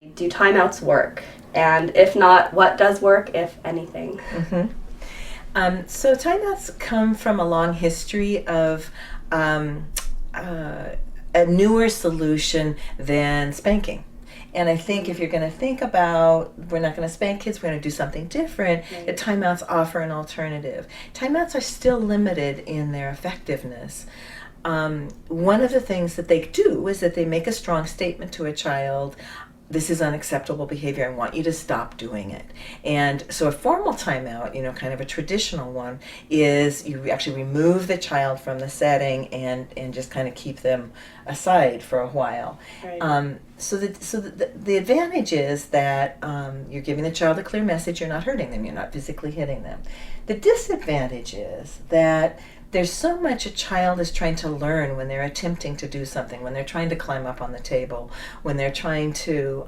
Do timeouts work? And if not, what does work, if anything? So timeouts come from a long history of a newer solution than spanking. And I think if you're going to think about, we're not going to spank kids, we're going to do something different, that timeouts offer an alternative. Timeouts are still limited in their effectiveness. One of the things that they do is that they make a strong statement to a child. This is unacceptable behavior. I want you to stop doing it. And so a formal timeout, kind of a traditional one, is you actually remove the child from the setting and just kind of keep them aside for a while. Right. So the advantage is that you're giving the child a clear message. You're not hurting them. You're not physically hitting them. The disadvantage is that there's so much a child is trying to learn when they're attempting to do something, when they're trying to climb up on the table, when they're trying to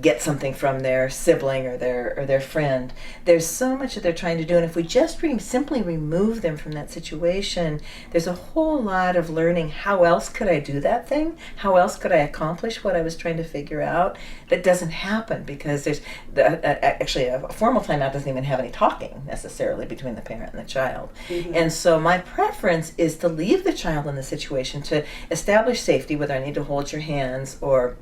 get something from their sibling or their friend. There's so much that they're trying to do, and if we just simply remove them from that situation, there's a whole lot of learning. How else could I do that thing? How else could I accomplish what I was trying to figure out? That doesn't happen because there's actually a formal timeout doesn't even have any talking necessarily between the parent and the child. And so my preference is to leave the child in the situation to establish safety, whether I need to hold your hands or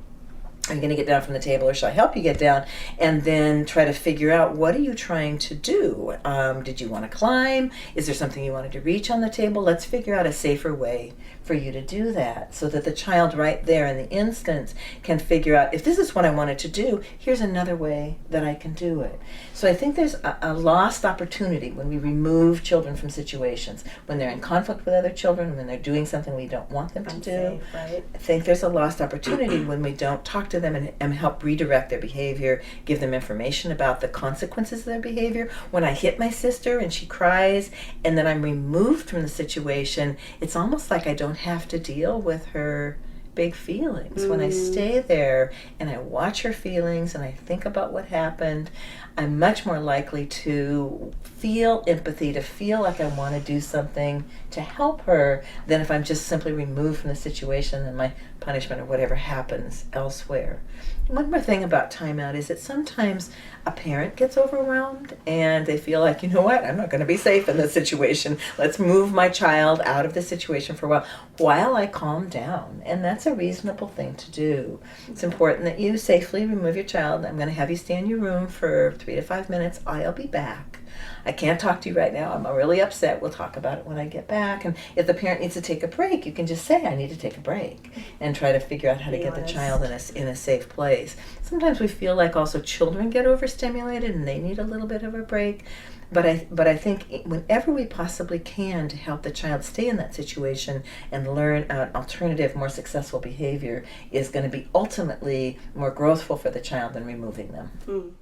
are you going to get down from the table or shall I help you get down? And then try to figure out, what are you trying to do? Did you want to climb? Is there something you wanted to reach on the table? Let's figure out a safer way for you to do that so that the child right there in the instant can figure out, if this is what I wanted to do, here's another way that I can do it. So I think there's a lost opportunity when we remove children from situations, when they're in conflict with other children, when they're doing something we don't want them to do. Right. I think there's a lost opportunity when we don't talk to them and help redirect their behavior, give them information about the consequences of their behavior. When I hit my sister and she cries and then I'm removed from the situation, it's almost like I don't have to deal with her big feelings. When I stay there and I watch her feelings and I think about what happened, I'm much more likely to feel empathy, to feel like I want to do something to help her, than if I'm just simply removed from the situation and my punishment or whatever happens elsewhere. One more thing about timeout is that sometimes a parent gets overwhelmed and they feel like, you know what, I'm not going to be safe in this situation. Let's move my child out of the situation for a while I calm down. And that's a reasonable thing to do. It's important that you safely remove your child. I'm going to have you stay in your room for 3 to 5 minutes. I'll be back. I can't talk to you right now. I'm really upset. We'll talk about it when I get back. And if the parent needs to take a break, you can just say, I need to take a break, and try to figure out how to get the child in a safe place. Sometimes we feel like also children get overstimulated and they need a little bit of a break. But I think whenever we possibly can to help the child stay in that situation and learn an alternative, more successful behavior is going to be ultimately more growthful for the child than removing them.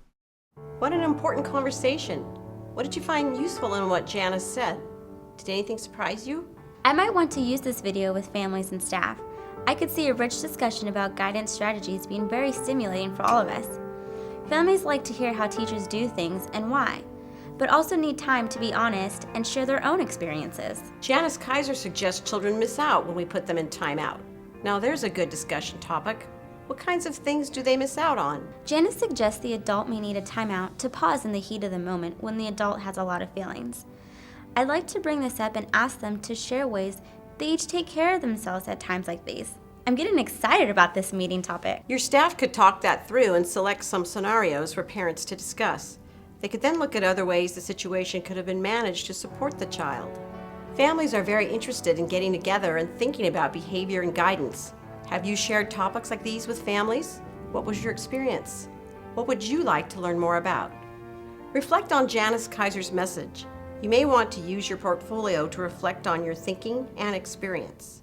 What an important conversation. What did you find useful in what Janice said? Did anything surprise you? I might want to use this video with families and staff. I could see a rich discussion about guidance strategies being very stimulating for all of us. Families like to hear how teachers do things and why, but also need time to be honest and share their own experiences. Janice Kaiser suggests children miss out when we put them in timeout. Now there's a good discussion topic. What kinds of things do they miss out on? Janice suggests the adult may need a timeout to pause in the heat of the moment when the adult has a lot of feelings. I'd like to bring this up and ask them to share ways they each take care of themselves at times like these. I'm getting excited about this meeting topic. Your staff could talk that through and select some scenarios for parents to discuss. They could then look at other ways the situation could have been managed to support the child. Families are very interested in getting together and thinking about behavior and guidance. Have you shared topics like these with families? What was your experience? What would you like to learn more about? Reflect on Janice Kaiser's message. You may want to use your portfolio to reflect on your thinking and experience.